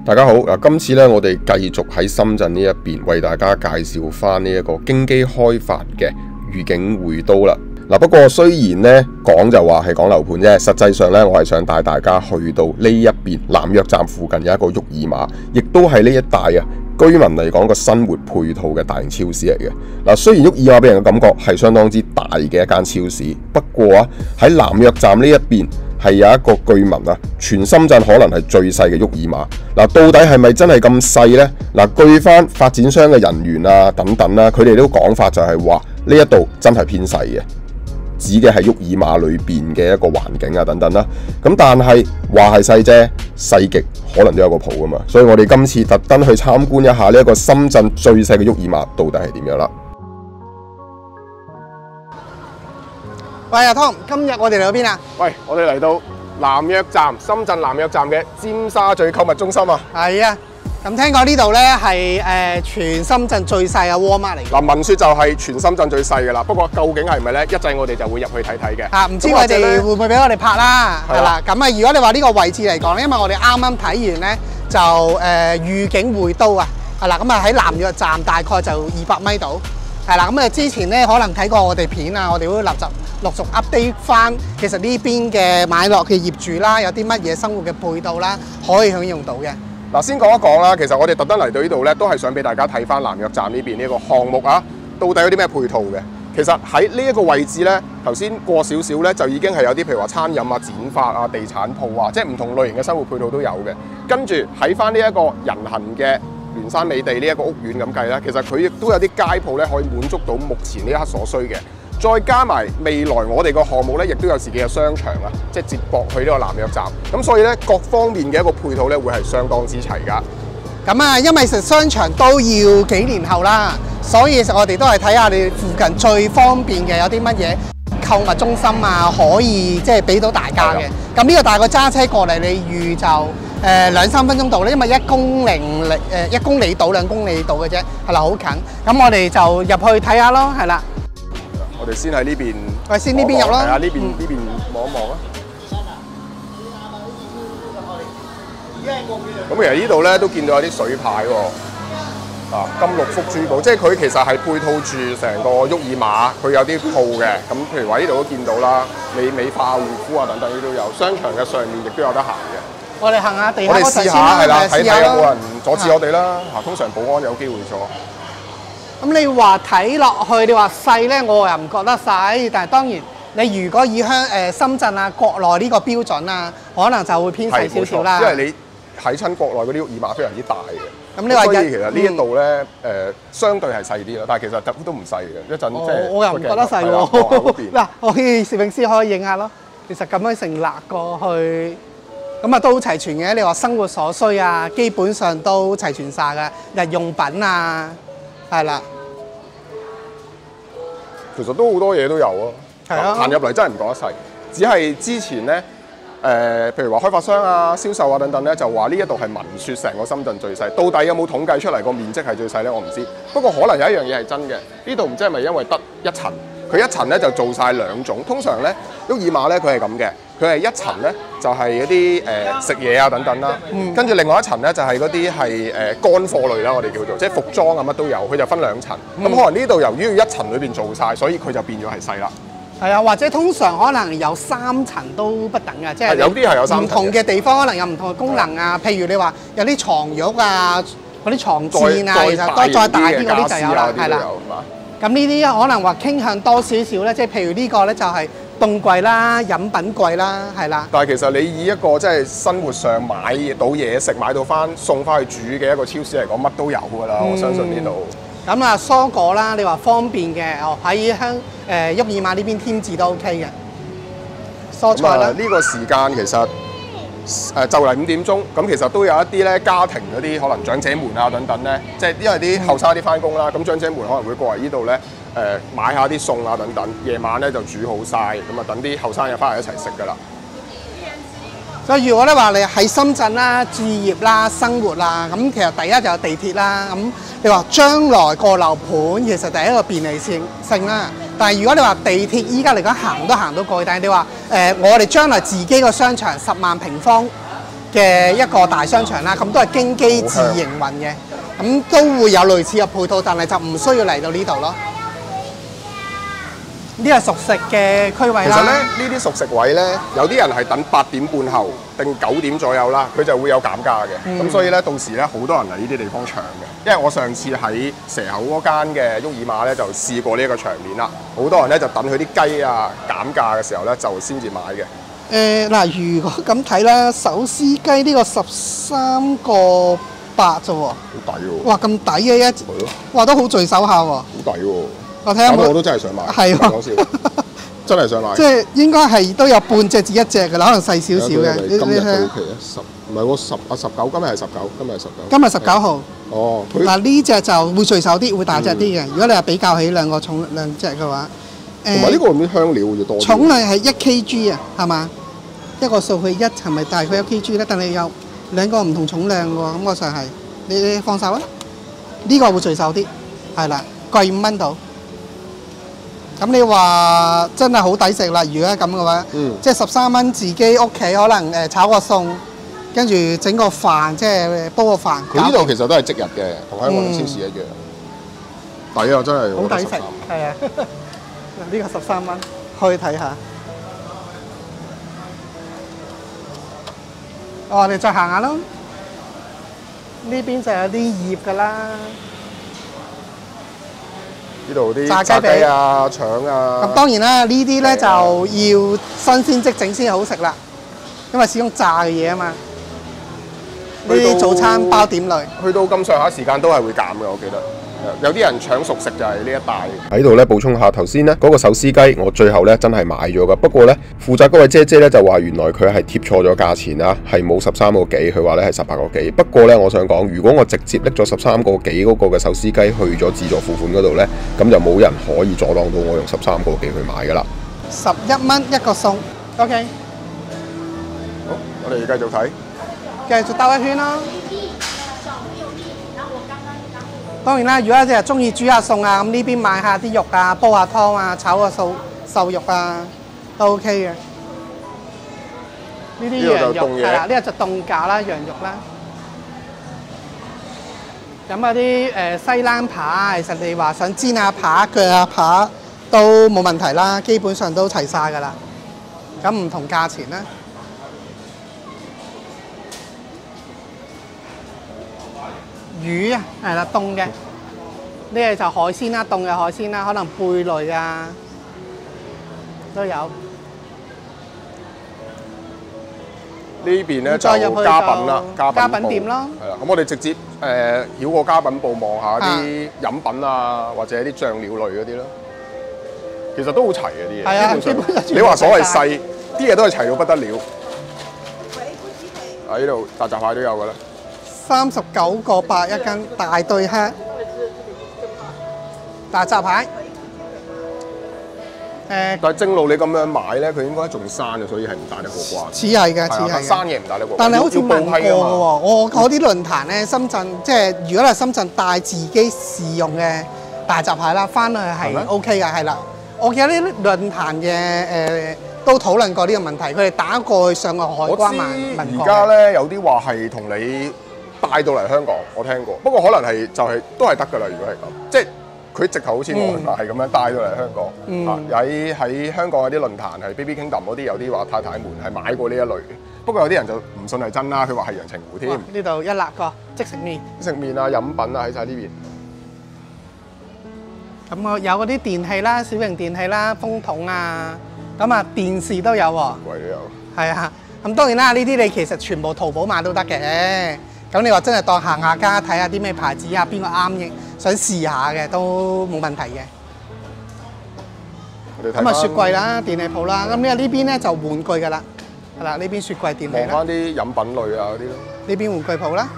大家好，今次咧我哋繼續喺深圳呢一邊為大家介紹翻呢一個京基開發嘅愉景匯都啦。不過雖然咧講就話係講樓盤啫，實際上咧我係想帶大家去到呢一邊南約站附近有一個沃爾瑪，亦都係呢一帶啊居民嚟講個生活配套嘅大型超市嚟嘅。雖然沃爾瑪俾人嘅感覺係相當之大嘅一間超市，不過啊喺南約站呢一邊係有一個據聞啊，全深圳可能係最細嘅沃爾瑪。到底係咪真係咁細呢？據翻發展商嘅人員啊等等啦，佢哋都講法就係話呢一度真係偏細嘅，指嘅係沃爾瑪裏邊嘅一個環境啊等等啦。咁但係話係細啫，細極可能都有個譜噶嘛。所以我哋今次特登去參觀一下呢一個深圳最細嘅沃爾瑪到底係點樣啦。喂，阿湯，今日我哋嚟到邊啊？喂，我哋嚟到南約站，深圳南約站嘅尖沙咀購物中心啊！係啊，咁聽講呢度咧係全深圳最細嘅 Walmart 嚟。聞說就係全深圳最細嘅啦，不過究竟係唔係咧？一陣我哋就會入去睇睇嘅。唔知佢哋會唔會俾我哋拍啦？係啦，咁啊，如果你話呢個位置嚟講咧，因為我哋啱啱睇完咧就愉景匯都啊，係啦，咁啊喺南約站大概就200米度，係啦，咁啊之前咧可能睇過我哋片啊，我哋會陸續 update 翻，其實呢邊嘅買落嘅業主啦，有啲乜嘢生活嘅配套啦，可以享用到嘅。先講一講啦，其實我哋特登嚟到呢度咧，都係想俾大家睇翻南約站呢邊呢一個項目啊，到底有啲咩配套嘅。其實喺呢一個位置咧，頭先過少少咧，就已經係有啲譬如話餐飲啊、剪髮啊、地產鋪啊，即係唔同類型嘅生活配套都有嘅。跟住喺翻呢一個人行嘅聯山美地呢一個屋苑咁計咧，其實佢亦都有啲街鋪咧，可以滿足到目前呢一刻所需嘅。再加埋未來我哋個項目咧，亦都有自己嘅商場啊，即係接駁去呢個南約站。咁所以咧，各方面嘅一個配套咧，會係相當之齊㗎。咁啊，因為實商場都要幾年後啦，所以其實我哋都係睇下你附近最方便嘅有啲乜嘢購物中心啊，可以即係俾到大家嘅。咁呢個大概揸車過嚟，你預就2-3分鐘到咧，因為1公里到2公里到嘅啫，係啦，好近。咁我哋就入去睇下咯，係啦。我哋先喺呢邊，喂，先呢邊入啦。係啊，呢邊望一望啊。咁其實呢度咧都見到有啲水牌喎，金綠福珠寶，即係佢其實係配套住成個沃爾瑪，佢有啲鋪嘅。咁譬如話呢度都見到啦，美化護膚啊等等呢都有，商場嘅上面亦都有得行嘅。我哋行下地下嗰陣先啦，係啦，睇睇有冇人阻止我哋啦。通常保安有機會阻。咁你話睇落去，你話細咧，我又唔覺得細。但係當然，你如果以深圳啊、國內呢個標準啊，可能就會偏細少少啦。因為你睇親國內嗰啲沃爾瑪非常之大嘅。咁你話所以其實呢一度咧，相對係細啲咯。但係其實都唔細嘅。一陣即係我又唔覺得細喎。嗱，我哋攝影師可以影下咯。其實咁樣成立過去，咁啊都齊全嘅。你話生活所需啊，基本上都齊全晒嘅，日用品啊。係啦，其實都好多嘢都有啊。係啊，行入嚟真係唔講得細，只係之前咧譬如話開發商啊、銷售啊等等咧，就話呢一度係聞説成個深圳最細。到底有冇統計出嚟個面積係最細咧？我唔知。不過可能有一樣嘢係真嘅，呢度唔知係咪因為得一層，佢一層咧就做晒2種。通常咧沃爾瑪咧佢係咁嘅。佢係一層咧，就係嗰啲食嘢啊等等啦，跟住另外一層咧就係嗰啲係乾貨類啦，我哋叫做即係服裝啊乜都有，佢就分2層。咁可能呢度由於要一層裏邊做晒，所以佢就變咗係細啦。係啊，或者通常可能有3層都不等嘅，即係有啲係有3層。唔同嘅地方可能有唔同嘅功能啊，譬如你話有啲床褥啊、嗰啲床墊啊，其實都再大啲嗰啲就有啦，係啦。咁呢啲可能話傾向多少少咧，即係譬如呢個咧就係凍櫃啦、飲品櫃啦，係啦。但係其實你以一個即係生活上買到嘢食、買到送翻去煮嘅一個超市嚟講，乜都有㗎啦，我相信呢度。咁啊，蔬果啦，你話方便嘅，喺沃爾瑪呢邊添置都 OK 嘅。蔬菜啦。呢個時間其實就嚟5點鐘，咁其實都有一啲咧家庭嗰啲可能長者們啊等等咧，即係因為啲後生啲翻工啦，咁長者們可能會過嚟呢度咧買下啲餸啊等等，夜晚咧就煮好晒，咁啊等啲後生人翻嚟一齊食㗎啦。所以如果咧話你喺深圳啦、置業啦、生活啦，咁其實第一就有地鐵啦。咁你話將來個樓盤其實第一個便利性啦。但係如果你話地鐵依家嚟講行都行到過去，但係你話我哋將來自己個商場10萬平方嘅一個大商場啦，咁都係京基自營運嘅，咁都會有類似嘅配套，但係就唔需要嚟到呢度咯。呢係熟食嘅區位啦。其實咧，呢啲熟食位咧，有啲人係等8點半後定9點左右啦，佢就會有減價嘅。咁所以咧，到時咧好多人嚟呢啲地方搶嘅。因為我上次喺蛇口嗰間嘅沃爾瑪咧就試過呢一個場面啦，好多人咧就等佢啲雞啊減價嘅時候咧就先至買嘅。嗱，如果咁睇啦，手撕雞呢個13個8啫喎，好抵喎！哇，咁抵嘅一，哇都好聚手下喎，好抵喎！我睇下我都真係想買，係喎，講笑，真係想買。即係應該係都有半隻至一隻㗎啦，可能細少少嘅。今日到期啊，10唔係喎19，今日係19，今日係19。今日19號。哦，嗱呢隻就會聚手啲，會大隻啲嘅。如果你係比較起兩隻嘅話，同埋呢個啲香料要多啲。重量係1 kg 啊，係嘛？一個數據1係咪大概1 kg 咧？但係有2個唔同重量喎，咁我就係你放手啦。呢個會聚手啲，係啦，貴5蚊到。咁你話真係好抵食啦！如果咁嘅話，即係13蚊自己屋企可能炒個餸，跟住整個飯，即係煲個飯。佢呢度其實都係即日嘅，同香港啲超市一樣。抵啊！真係好抵食，係啊！呢個13蚊，去睇下。我哋再行下咯。呢邊就有啲葉㗎啦。呢度啲炸雞啊、腸啊。咁當然啦，呢啲咧就要新鮮即整先好食啦，因為始終炸嘅嘢啊嘛。呢啲早餐包點類。去到咁上下時間都係會減嘅，我記得。有啲人搶熟食就係呢一帶。喺度咧補充下頭先咧嗰個手撕雞，我最後咧真係買咗噶。不過咧負責嗰位姐姐咧就話原來佢係貼錯咗價錢啦，係冇13個幾，佢話咧係18個幾。不過咧我想講，如果我直接拎咗13個幾嗰個嘅手撕雞去咗自助付款嗰度咧，咁就冇人可以阻擋到我用13個幾去買噶啦。11蚊一個餸 ，OK。好，我哋繼續睇，繼續兜一圈啦。當然啦，如果有隻中意煮下餸啊，咁呢邊買下啲肉啊，煲下湯啊，炒個瘦肉啊，都 OK 嘅。呢啲羊肉係啦，呢個就凍架啦，羊肉啦。咁嗰啲西冷扒，其實你話想煎下扒、鋸下扒都冇問題啦，基本上都齊晒㗎啦。咁唔同價錢啦。魚啊，係啦，凍嘅。呢個就海鮮啦，凍嘅海鮮啦，可能貝類啊都有。呢邊咧就家品啦，家品店咯。係啦，咁我哋直接繞過家品部望下啲飲品啊，或者啲醬料類嗰啲咯。其實都好齊嘅啲嘢。係啊，基本上你話所謂細，啲嘢都係齊到不得了。喺呢度大閘蟹都有㗎啦。39個8一斤，大對蝦，大閘蟹。但係正路你咁樣買咧，佢應該仲生嘅，所以係唔帶得過關。似係嘅，似係。生嘢唔帶得過關。但係好似問過嘅喎，我嗰啲論壇咧，深圳即係如果係深圳帶自己試用嘅大閘蟹啦，翻去係 OK 嘅，係啦。我記得呢啲論壇嘅都討論過呢個問題，佢哋打過去上個海關問過。而家咧有啲話係同你帶到嚟香港，我聽過。不過可能係就係都係得㗎啦。如果係咁，即係佢直頭好似我係咁樣帶到嚟香港。喺香港有啲論壇係 Baby Kingdom 嗰啲，有啲話太太們係買過呢一類嘅。不過有啲人就唔信係真啦，佢話係陽澄湖添。呢度一辣個即食麵。即食麵啊、飲品啊喺晒呢邊。咁我有嗰啲電器啦，小型電器啦，風筒啊，咁啊電視都有喎。櫃都有。係啊，咁當然啦，呢啲你其實全部淘寶買都得嘅。咁你話真係當行下街睇下啲咩牌子啊，邊個啱嘅，想試下嘅都冇問題嘅。咁啊雪櫃啦、電器鋪啦，咁呢邊咧就玩具㗎啦，係啦，呢邊雪櫃電器啦。望翻啲飲品類啊嗰啲咯。呢邊玩具鋪啦。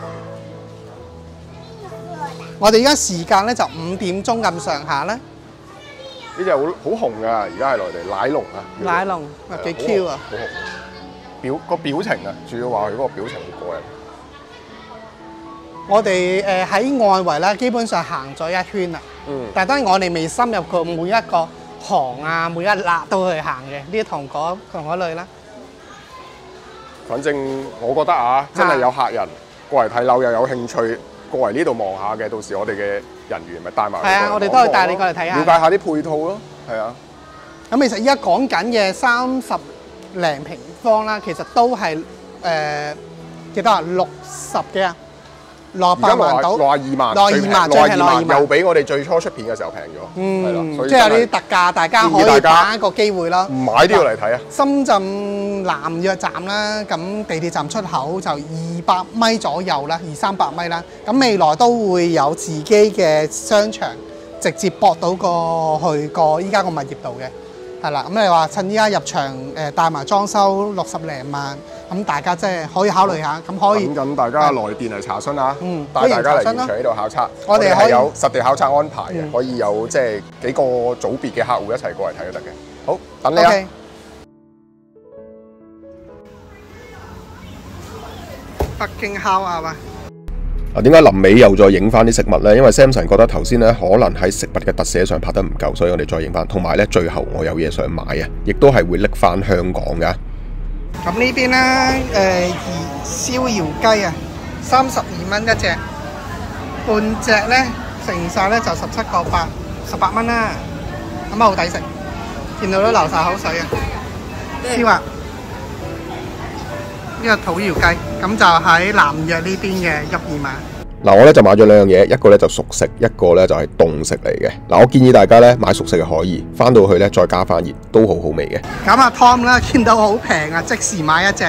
我哋而家時間咧就5點鐘咁上下啦。呢隻好紅㗎，而家係內地奶龍啊。奶龍啊幾 Q 啊！好紅。表情啊，主要話佢嗰個表情好過癮。我哋喺外圍啦，基本上行咗一圈啦。但係當然我哋未深入過每一個行啊，每一辣都去行嘅，呢啲糖果類啦。反正我覺得啊，真係有客人過嚟睇樓又有興趣過嚟呢度望下嘅，到時我哋嘅人員咪帶埋。係啊，我哋都可以帶你過嚟睇下，了解下啲配套咯。係啊。咁其實依家講緊嘅30零平方啦，其實都係幾多啊？60幾啊？68萬到，62萬， 62萬，又比我哋最初出片嘅時候平咗。係啦，所以即係有啲特價，大家可以把握個機會啦。唔買都要嚟睇啊！深圳南約站啦，咁地鐵站出口就200米左右啦，200-300米啦。咁未來都會有自己嘅商場，直接駁到過去依家個物業度嘅。係啦，咁你話趁依家入場帶埋裝修60零萬，咁大家即係可以考慮下，咁可以等緊大家來電嚟查詢啊！帶歡迎大家嚟查詢啦現場呢度考察，我哋係有實地考察安排嘅，可以有即係幾個組別嘅客戶一齊過嚟睇都得嘅。好，等你啊！ OK。北京烤鴨啊！點解臨尾又再影翻啲食物呢？因為 Samson 覺得頭先咧可能喺食物嘅特寫上拍得唔夠，所以我哋再影翻。同埋咧，最後我有嘢想買啊，亦都係會拎翻香港噶。咁呢邊咧，燒窯雞啊，32蚊一隻，半隻咧成晒咧就17個8， 18蚊啦。咁啊好抵食，見到都流晒口水啊！燒啊！呢個土窯雞，咁就喺南約呢邊嘅1、2萬。嗱，我咧就買咗兩樣嘢，一個咧就熟食，一個咧就係凍食嚟嘅。嗱，我建議大家咧買熟食嘅可以，翻到去咧再加翻熱，都好好味嘅。咁阿 Tom 咧見到好平啊，即時買一隻。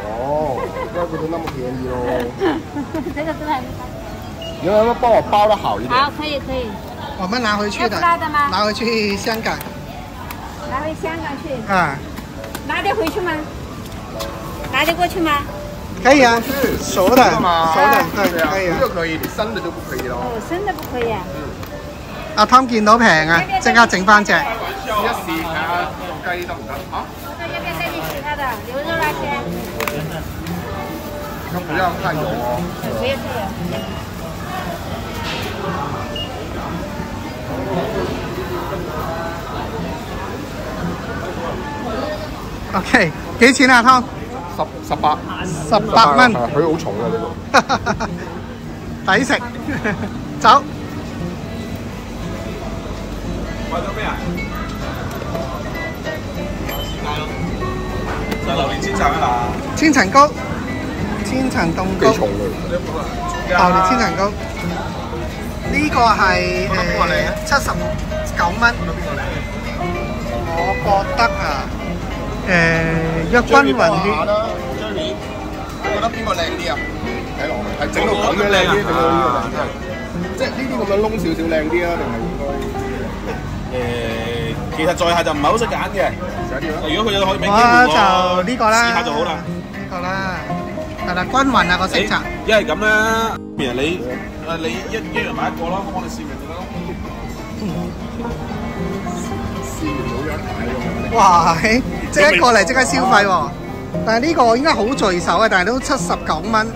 哦，怪不得那麼便宜咯。這個真係你能不能幫我包得好一點？好，可以可以。我們拿回去的。辣的嗎？拿回去香港。拿回香港去。啊。拿得回去嗎？拿得過去嗎？可以啊，熟的，熟的，對，可以啊。呢個可以，你生的就不可以咯。哦，生的不可以啊。阿 Tom 見到平啊，即刻整翻隻。試一試睇下個雞得唔得啊？要不要帶你其他的牛肉那些？咁不要太油哦。不要太油。OK， 幾錢啊 Tom？ 18蚊。佢好重啊呢個。抵食。走。買咗咩啊？就榴蓮千層啊嗱。千層糕，千層凍糕。幾重㗎？榴蓮千層糕。呢個係79蚊。我覺得啊。若均勻啲。Jerry，你覺得邊個靚啲啊？睇落係整到咁樣靚啲，整到呢個靚啲。即係呢啲咁樣窿少少靚啲啊，定係應該？其實在下就唔係好識揀嘅。如果佢有可以俾機會我就呢個啦，試下就好啦。呢個啦，係啦，均勻啊個色澤。一係咁啦，譬如你一樣買一個咯，咁我哋試完就得咯。哇！即刻過嚟即刻消費喎，但係呢個應該好聚手嘅，但係都79蚊。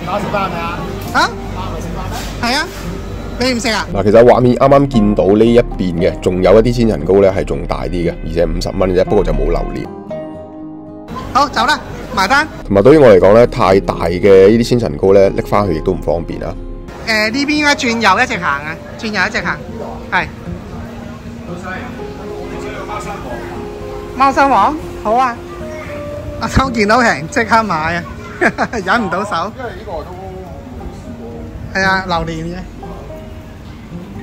打食飯未啊？嚇？係啊，你唔食啊？嗱，其實畫面啱啱見到呢一邊嘅，仲有一啲千層糕咧係仲大啲嘅，而且50蚊嘅啫，不過就冇榴蓮。好，走啦，埋單。同埋對於我嚟講咧，太大嘅呢啲千層糕咧，拎翻去亦都唔方便啊。呢邊應該轉右一直行啊，轉右一直行，係。貓山王，好啊！阿秋見到平，即刻買啊，忍唔到手。因為呢個都試過。係啊，榴蓮嘅。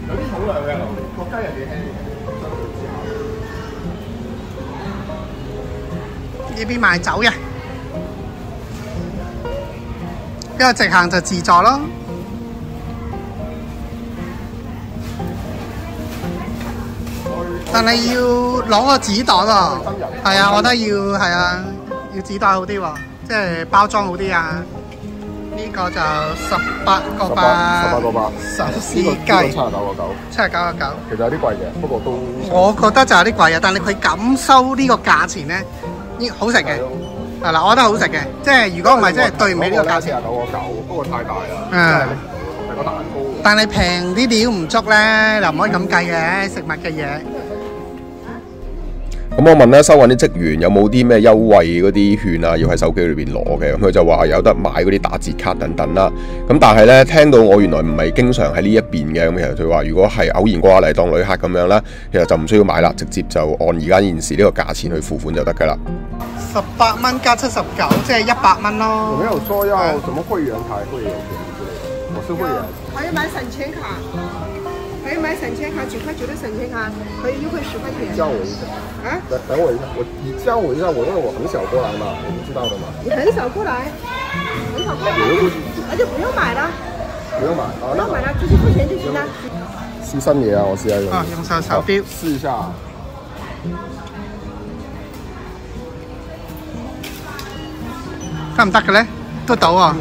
有啲重量嘅榴蓮，個雞又幾輕。呢邊賣酒嘅，因為直行就自助咯。但係要攞個紙袋喎，係啊，我覺得係啊，要紙袋好啲喎，即係包裝好啲啊。呢個就18個8，手撕雞79個9， 79個9。其實有啲貴嘅，不過都我覺得就有啲貴啊，但係佢咁收呢個價錢咧，好食嘅，係啦，我覺得好食嘅，即係如果唔係，即係對唔起呢個價錢。79個9，不過太大啦，係個蛋糕。但係平啲料唔足咧，就唔可以咁計嘅食物嘅嘢。咁我問咧收銀啲職員有冇啲咩優惠嗰啲券啊，要喺手機裏邊攞嘅？咁佢就話有得買嗰啲打折卡等等啦。咁但係咧聽到我原來唔係經常喺呢一邊嘅，咁其實佢話如果係偶然過嚟當旅客咁樣啦，其實就唔需要買啦，直接就按而家現時呢個價錢去付款就得㗎啦。18蚊加79，即係100蚊咯。有沒有說要什麼會員才會有便宜之類的？我是會員。還有買省錢卡，還有買省錢卡，9.9塊的省錢卡可以優惠10塊錢。教我一下。啊？等我一下，你教我一下，因為我很少過來嘛，我不知道的嘛。你很少過來，很少過來，那就不用買了。不用買，不用買了，直接付錢就行了。試新嘢啊！我試下用。用手錶試一下。得唔得嘅咧？都到啊！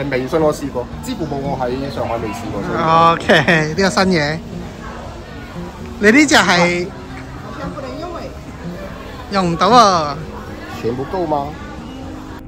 微信我試過，支付寶我喺上海未試過。OK， 呢個新嘢。你呢只係全部能用誒？用唔到啊！錢不夠嗎？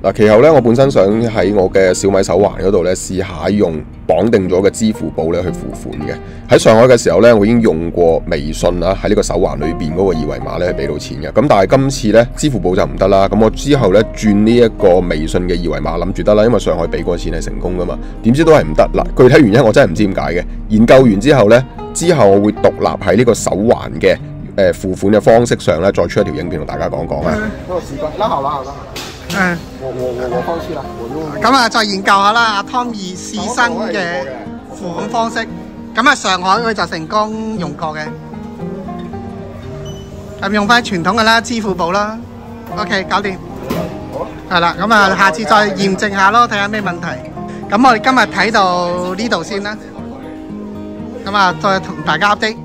嗱，其後咧，我本身想喺我嘅小米手環嗰度咧試下用綁定咗嘅支付寶咧去付款嘅。喺上海嘅時候咧，我已經用過微信啦，喺呢個手環裏邊嗰個二維碼咧去俾到錢嘅。咁但係今次咧支付寶就唔得啦。咁我之後咧轉呢一個微信嘅二維碼，諗住得啦，因為上海俾過錢係成功噶嘛。點知都係唔得嗱。具體原因我真係唔知點解嘅。研究完之後咧，我會獨立喺呢個手環嘅付款嘅方式上咧，再出一條影片同大家講講啊。我試過，好啦。我放棄啦，咁啊，再研究下啦，阿 Tommy 試新嘅付款方式。咁啊，上海佢就成功用過嘅，咁用翻傳統嘅啦，支付寶啦。OK， 搞掂。係啦，咁啊，下次再驗證下咯，睇下咩問題。咁我哋今日睇到呢度先啦。咁啊，再同大家 update。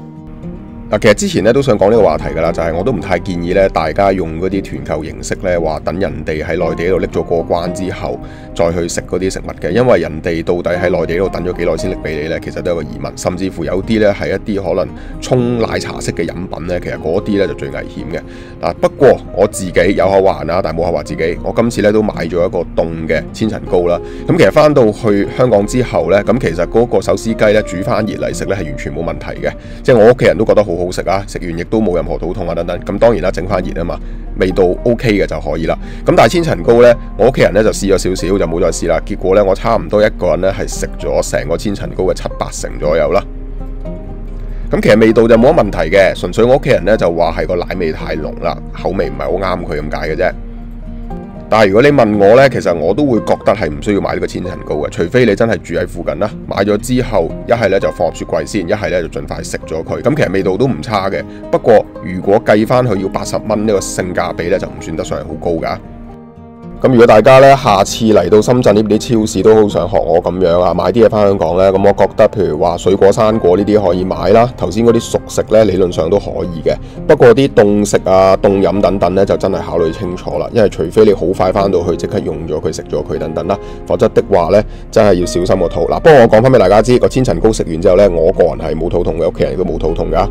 其實之前咧都想講呢個話題㗎啦，就係我都唔太建議咧大家用嗰啲團購形式咧，話等人哋喺內地度拎咗過關之後再去食嗰啲食物嘅，因為人哋到底喺內地度等咗幾耐先拎俾你咧，其實都有個疑問，甚至乎有啲咧係一啲可能沖奶茶式嘅飲品咧，其實嗰啲咧就最危險嘅。嗱，不過我自己有口話啊，但係冇口話自己，我今次咧都買咗一個凍嘅千層糕啦。咁其實翻到去香港之後咧，咁其實嗰個手撕雞咧煮翻熱嚟食咧係完全冇問題嘅，即係我屋企人都覺得好好食啊，食完亦都冇任何肚痛啊等等。咁當然啦，整翻熱啊嘛，味道 OK 嘅就可以啦。咁但係千層糕呢，我屋企人呢就試咗少少就冇再試啦。結果呢，我差唔多一個人呢係食咗成個千層糕嘅7-8成左右啦。咁其實味道就冇乜問題嘅，純粹我屋企人呢就話係個奶味太濃啦，口味唔係好啱佢咁解嘅啫。但係如果你問我呢，其實我都會覺得係唔需要買呢個千層糕嘅，除非你真係住喺附近啦。買咗之後，一係呢就放入雪櫃先，一係呢就盡快食咗佢。咁其實味道都唔差嘅。不過如果計翻佢要80蚊呢個性價比呢，就唔算得上係好高㗎。咁如果大家咧下次嚟到深圳呢邊啲超市都好想學我咁樣啊，買啲嘢翻香港咧，咁我覺得譬如話水果生果呢啲可以買啦。頭先嗰啲熟食咧理論上都可以嘅，不過啲凍食啊、凍飲等等咧就真係考慮清楚啦。因為除非你好快翻到去即刻用咗佢食咗佢等等啦，否則的話咧真係要小心個肚。嗱，不過我講翻俾大家知，個千層糕食完之後咧，我個人係冇肚痛嘅，屋企人亦都冇肚痛㗎。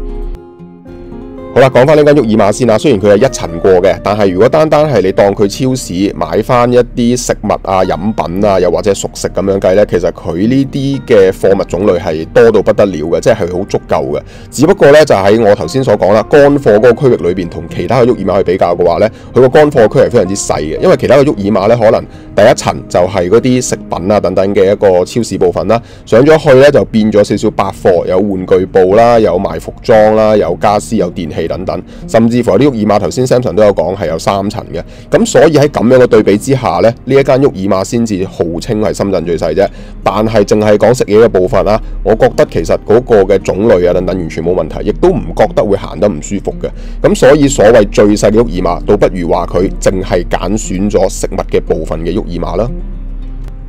好啦，講翻呢間沃爾瑪先啦。雖然佢係一層過嘅，但係如果單單係你當佢超市買翻一啲食物啊、飲品啊，又或者熟食咁樣計呢，其實佢呢啲嘅貨物種類係多到不得了嘅，即係好足夠嘅。只不過呢，就喺我頭先所講啦，乾貨嗰個區域裏邊同其他嘅沃爾瑪去比較嘅話呢，佢個乾貨區係非常之細嘅。因為其他嘅沃爾瑪呢，可能第一層就係嗰啲食品啊等等嘅一個超市部分啦，上咗去呢，就變咗少少百貨，有玩具部啦，有賣服裝啦，有家私、有電器等等，甚至乎有啲沃爾瑪頭先 Samson 都有講係有3層嘅。咁所以喺咁樣嘅對比之下呢，呢一間沃爾瑪先至號稱係深圳最細啫。但係淨係講食嘢嘅部分啦，我覺得其實嗰個嘅種類啊等等完全冇問題，亦都唔覺得會行得唔舒服嘅。咁所以所謂最細嘅沃爾瑪，倒不如話佢淨係揀選咗食物嘅部分嘅沃爾瑪啦。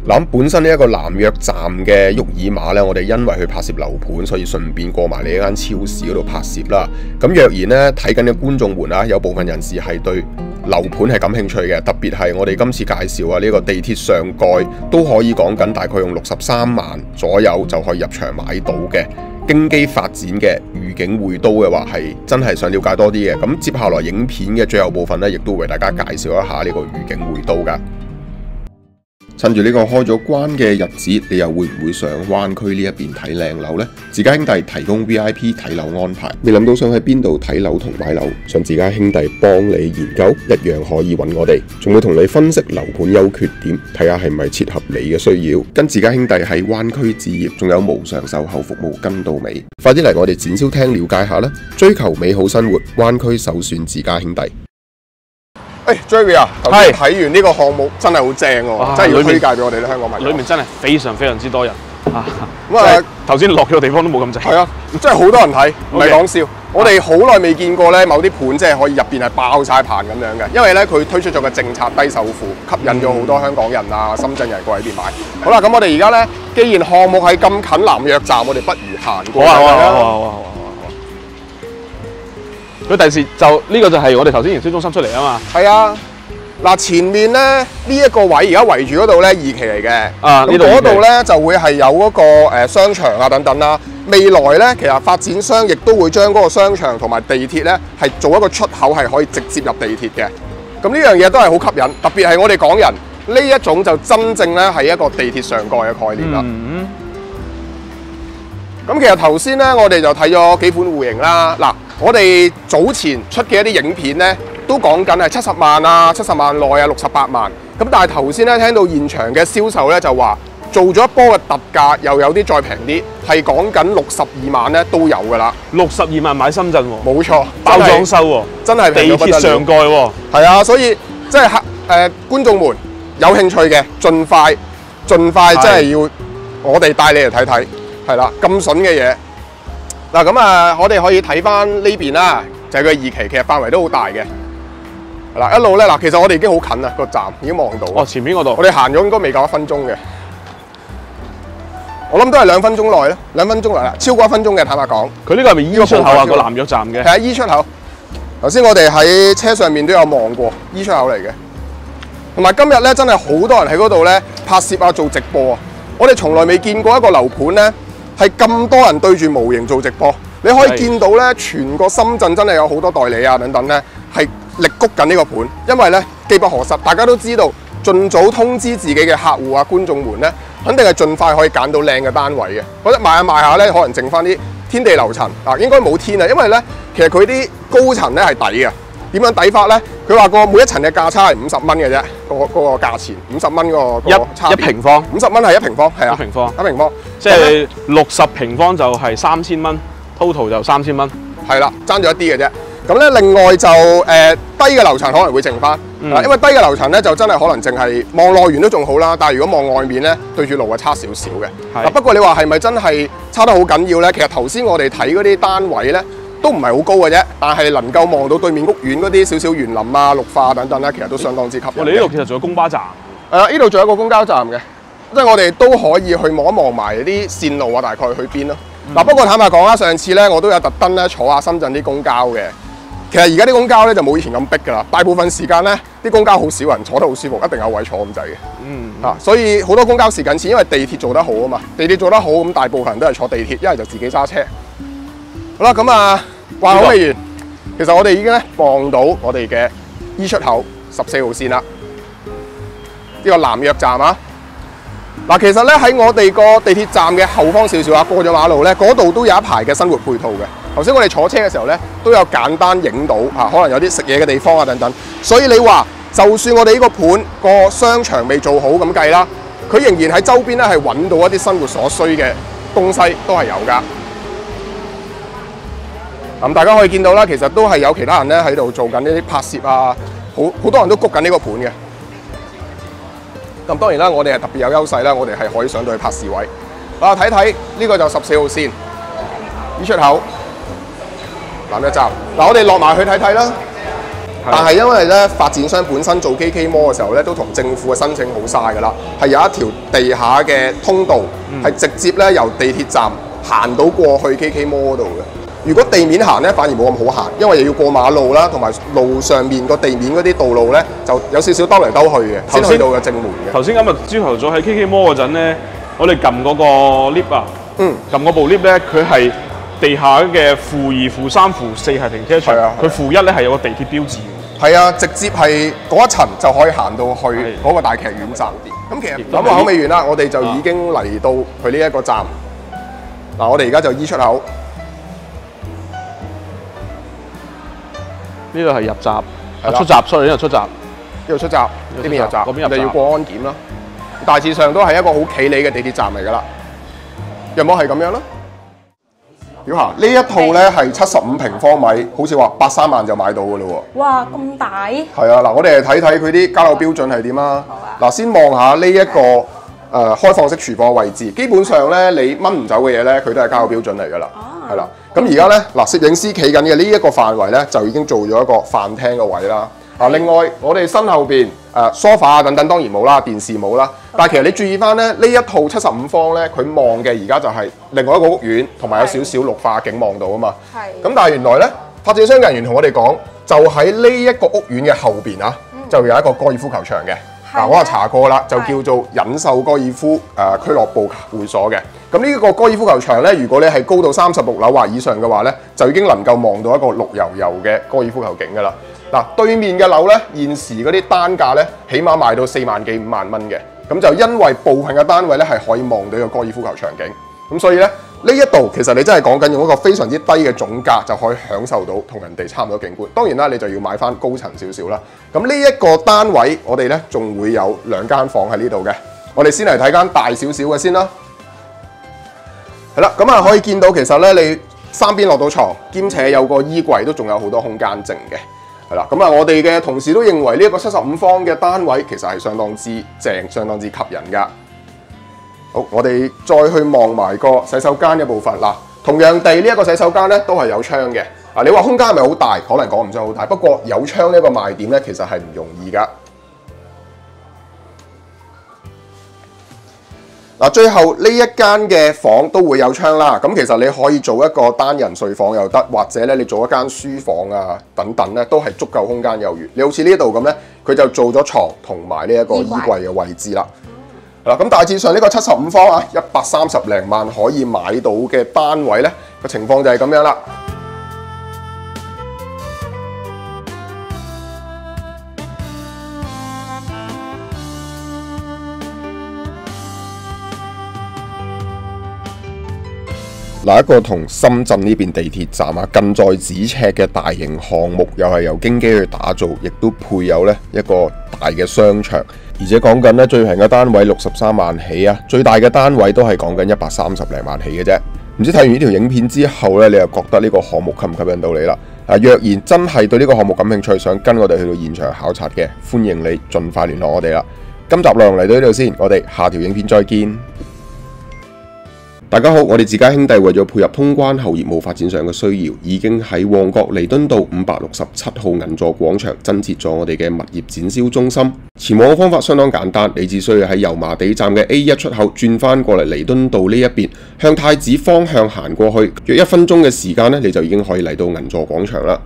嗱，本身呢一個南約站嘅沃爾瑪呢，我哋因為去拍攝樓盤，所以順便過埋你一間超市嗰度拍攝啦。咁若然呢，睇緊嘅觀眾們啊，有部分人士係對樓盤係感興趣嘅，特別係我哋今次介紹啊呢個地鐵上蓋都可以講緊大概用63萬左右就可以入場買到嘅京基發展嘅愉景匯都嘅話，係真係想了解多啲嘅。咁接下來影片嘅最後部分呢，亦都為大家介紹一下呢個愉景匯都㗎。趁住呢個開咗關嘅日子，你又會唔會上灣區呢一邊睇靚樓呢？自家兄弟提供 VIP 睇樓安排，未諗到想喺邊度睇樓同買樓，想自家兄弟幫你研究，一樣可以揾我哋，仲會同你分析樓盤優缺點，睇下係咪切合你嘅需要。跟自家兄弟喺灣區置業，仲有無償售後服務跟到尾，快啲嚟我哋展銷廳了解下啦！追求美好生活，灣區首選自家兄弟。Jerry 啊，頭先睇完呢個項目真係好正喎，真係要推介俾我哋啲香港迷友。裏面真係非常之多人啊！咁啊，頭先落嘅地方都冇咁滯。係啊，真係好多人睇，唔係講笑。我哋好耐未見過咧，某啲盤即係可以入邊係爆晒棚咁樣嘅，因為咧佢推出咗個政策低首付，吸引咗好多香港人啊、深圳人過嚟呢邊買。好啦，咁我哋而家咧，既然項目係咁近南約站，我哋不如行過。好。佢第時就呢個就係我哋頭先營銷中心出嚟啊嘛。係啊，嗱前面咧呢一個位而家圍住嗰度咧二期嚟嘅，咁嗰度咧就會係有嗰個商場啊等等啦。未來咧其實發展商亦都會將嗰個商場同埋地鐵咧係做一個出口，係可以直接入地鐵嘅。咁呢樣嘢都係好吸引，特別係我哋港人呢一種就真正咧係一個地鐵上蓋嘅概念啦。咁其實頭先咧我哋就睇咗幾款戶型啦，嗱。我哋早前出嘅一啲影片咧，都講緊係70萬啊、70萬內啊、68萬。咁但係頭先咧聽到現場嘅銷售咧就話做咗一波嘅特價，又有啲再平啲，係講緊62萬咧都有㗎啦。62萬買深圳喎，冇錯，包裝修喎，真係地鐵上蓋喎。係啊，所以即係觀眾們有興趣嘅，盡快即係要我哋帶你嚟睇睇，係啦，咁筍嘅嘢。嗱咁啊，我哋可以睇翻呢邊啦，就係佢2期，其實範圍都好大嘅。嗱一路咧，嗱其實我哋已經好近啦，個站已經望到。哦，前面嗰度。我哋行咗應該未夠1分鐘嘅，我諗都係2分鐘內咧，2分鐘內啦，超過1分鐘嘅坦白講。佢呢個係咪 E 出口啊？個南約站嘅。係啊 ，E 出口。頭先我哋喺車上面都有望過 E 出口嚟嘅，同埋今日咧真係好多人喺嗰度咧拍攝啊，做直播啊，我哋從來未見過一個樓盤咧。係咁多人對住模型做直播，你可以見到咧，全個深圳真係有好多代理啊等等咧，係力谷緊呢個盤，因為咧機不可失。大家都知道，盡早通知自己嘅客戶啊、觀眾們咧，肯定係盡快可以揀到靚嘅單位嘅。覺得賣下賣下咧，可能剩翻啲天地樓層啊，應該冇天啊，因為咧其實佢啲高層咧係抵嘅。點樣抵法咧？佢話個每一層嘅價差係50蚊嘅啫，嗰個價錢50蚊個差別。一平方50蚊係1平方，係啊，一平方，即係60平方就係3000蚊 ，total 就3000蚊。係啦，爭咗一啲嘅啫。咁咧，另外就低嘅樓層可能會剩翻，因為低嘅樓層咧就真係可能淨係望內園都仲好啦，但係如果望外面咧對住路係差少少嘅。不過你話係咪真係差得好緊要咧？其實頭先我哋睇嗰啲單位咧。都唔係好高嘅啫，但係能夠望到對面屋苑嗰啲少少園林啊、綠化等等咧，其實都相當之吸引。我哋呢度其實仲有公巴站，呢度仲有一個公交站嘅，即係我哋都可以去望一望埋啲線路啊，大概去邊咯。不過坦白講啦，上次咧我都有特登咧坐下深圳啲公交嘅。其實而家啲公交咧就冇以前咁逼㗎啦，大部分時間咧啲公交好少人，坐得好舒服，一定有位坐咁滯嘅。所以好多公交時緊錢，因為地鐵做得好啊嘛，地鐵做得好咁，大部分人都係坐地鐵，一係就自己揸車。好啦，咁啊。話好未完，其實我哋已經咧望到我哋嘅 E 出口14號線啦，呢個南約站啊。嗱，其實咧喺我哋個地鐵站嘅後方少少啊，過咗馬路咧，嗰度都有一排嘅生活配套嘅。頭先我哋坐車嘅時候咧，都有簡單影到嚇，可能有啲食嘢嘅地方啊等等。所以你話，就算我哋呢個盤個商場未做好咁計啦，佢仍然喺周邊咧係揾到一啲生活所需嘅東西都係有㗎。咁大家可以見到啦，其實都係有其他人咧喺度做緊呢啲拍攝啊，好多人都谷緊呢個盤嘅。咁當然啦，我哋係特別有優勢啦，我哋係可以上到去拍市位。睇睇呢個就14號線 E 出口南約站。嗱，我哋落埋去睇睇啦。但係因為咧發展商本身做 KK Mall 嘅時候咧，都同政府嘅申請好晒㗎啦，係有一條地下嘅通道，係直接咧由地鐵站行到過去 KK Mall 嗰度嘅。如果地面行咧，反而冇咁好行，因為又要過馬路啦，同埋路上面個地面嗰啲道路咧，就有少少兜嚟兜去嘅，先去到嘅正門嘅。頭先今日朝頭早喺 KK Mall 嗰陣咧，我哋撳嗰個 lift 啊，撳嗰部 lift 咧，佢係地下嘅負2、負3、負4係停車場，佢負1咧係有個地鐵標誌嘅。係啊，直接係嗰一層就可以行到去嗰個大劇院站。咁其實諗話口未完啦，我哋就已經嚟到佢呢一個站。嗱，我哋而家就 E 出口。呢度係入閘，出閘 ，sorry， 呢度出閘，呢度出閘，呢邊入閘，嗰邊入閘，我哋要過安檢啦。大致上都係一個好企理嘅地鐵站嚟㗎啦。有冇係咁樣咧？表霞，呢一套咧係75平方米，好似話8-3萬就買到㗎咯喎。哇，咁大！係啊，嗱，我哋嚟睇睇佢啲交樓標準係點啊。嗱，先望下呢一個開放式廚房嘅位置，基本上咧你掹唔走嘅嘢咧，佢都係交樓標準嚟㗎啦。係啦，咁而家咧嗱，攝影師企緊嘅呢一個範圍咧，就已經做咗一個飯廳嘅位啦。另外我哋身後邊sofa 啊等等當然冇啦，電視冇啦。但係其實你注意翻咧，呢一套75方咧，佢望嘅而家就係另外一個屋苑，同埋有少少綠化景望到啊嘛。係。咁但係原來咧，發展商人員同我哋講，就喺呢一個屋苑嘅後邊啊，就有一個高爾夫球場嘅。嗱，我係查過啦，就叫做隱秀高爾夫俱樂部會所嘅。咁呢個高爾夫球場咧，如果你係高到36樓或以上嘅話咧，就已經能夠望到一個綠油油嘅高爾夫球景㗎啦。嗱，對面嘅樓咧，現時嗰啲單價咧，起碼賣到4萬幾5萬蚊嘅。咁就因為部分嘅單位咧係可以望到個高爾夫球場景，咁所以咧呢一度其實你真係講緊用一個非常之低嘅總價就可以享受到同人哋差唔多景觀。當然啦，你就要買翻高層少少啦。咁呢一個單位我哋咧仲會有2間房喺呢度嘅。我哋先嚟睇間大少少嘅先啦。係啦，咁啊可以見到其實咧你3邊落到床，兼且有個衣櫃都仲有好多空間剩嘅。係啦，咁啊，我哋嘅同事都認為呢一個75方嘅單位其實係相當之正、相當之吸引㗎。好，我哋再去望埋個洗手間嘅部分啦。同樣地，呢一個洗手間咧都係有窗嘅。你話空間係咪好大？可能講唔上好大，不過有窗呢一個賣點咧，其實係唔容易㗎。嗱，最後呢一間嘅房都會有窗啦。咁其實你可以做一個單人睡房又得，或者咧你做一間書房啊等等咧，都係足夠空間有餘。你好似呢度咁咧，佢就做咗床同埋呢一個衣櫃嘅位置啦。嗱，咁大致上呢個75方啊，130零萬可以買到嘅單位咧，個情況就係咁樣啦。嗱，一個同深圳呢邊地鐵站啊近在咫尺嘅大型項目，又係由京基去打造，亦都配有呢一個大嘅商場，而且講緊呢最平嘅單位63萬起啊，最大嘅單位都係講緊130零萬起嘅啫。唔知睇完呢條影片之後呢，你又覺得呢個項目吸唔吸引到你啦？若然真係對呢個項目感興趣，想跟我哋去到現場考察嘅，歡迎你盡快聯絡我哋啦。今集內容嚟到呢度先，我哋下條影片再見。大家好，我哋自家兄弟為咗配合通關後業務發展上嘅需要，已經喺旺角彌敦道567號銀座廣場增設咗我哋嘅物業展銷中心。前往嘅方法相當簡單，你只需要喺油麻地站嘅 A1 出口轉翻過嚟彌敦道呢一邊，向太子方向行過去，約1分鐘嘅時間呢，你就已經可以嚟到銀座廣場啦。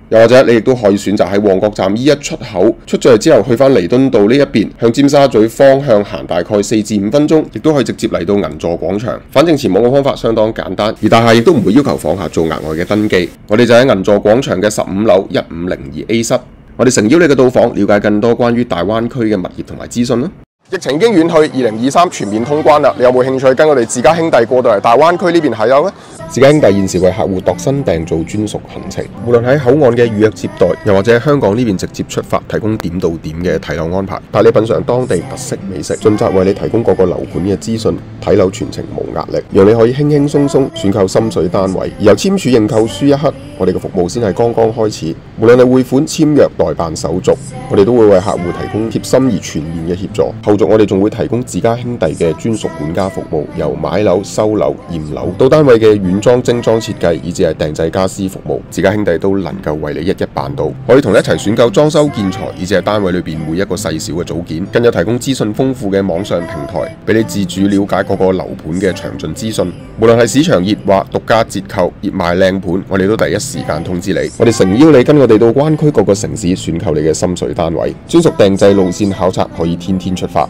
又或者你亦都可以選擇喺旺角站 E1 出口出咗嚟之後，去翻彌敦道呢一邊，向尖沙咀方向行大概4至5分鐘，亦都可以直接嚟到銀座廣場。反正前往嘅方法相當簡單，而大廈亦都唔會要求訪客做額外嘅登記。我哋就喺銀座廣場嘅15樓1502A 室，我哋誠邀你嘅到訪，了解更多關於大灣區嘅物業同埋資訊啦。疫情已經遠去，2023全面通關啦！你有冇興趣跟我哋自家兄弟過到嚟大灣區呢邊睇樓呢？自家兄弟現時為客戶度身訂造專屬行程，無論喺口岸嘅預約接待，又或者喺香港呢邊直接出發，提供點到點嘅睇樓安排，帶你品嚐當地特色美食，盡責為你提供各個樓盤嘅資訊，睇樓全程無壓力，讓你可以輕輕鬆鬆選購心水單位。而由簽署認購書一刻，我哋嘅服務先係剛剛開始。無論係匯款、簽約、代辦手續，我哋都會為客戶提供貼心而全面嘅協助。後續我哋仲會提供自家兄弟嘅專屬管家服務，由買樓、收樓、驗樓到單位嘅軟裝精裝設計，以至係訂製家私服務，自家兄弟都能夠為你一一辦到。可以同你一齊選購裝修建材，以至係單位裏邊每一個細小嘅組件，更有提供資訊豐富嘅網上平台，俾你自主了解各個樓盤嘅詳盡資訊。無論係市場熱或獨家折扣、熱賣靚盤，我哋都第一時間通知你。我哋誠邀你跟我哋到灣區各個城市選購你嘅心水單位，專屬訂製路線考察，可以天天出發。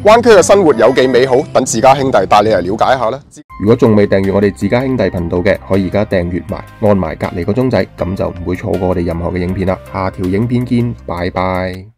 灣區嘅生活有幾美好，等自家兄弟帶你嚟了解一下啦。如果仲未訂閱我哋自家兄弟頻道嘅，可以而家訂閱埋，按埋隔離個鐘仔，咁就唔會錯過我哋任何嘅影片啦。下條影片見，拜拜。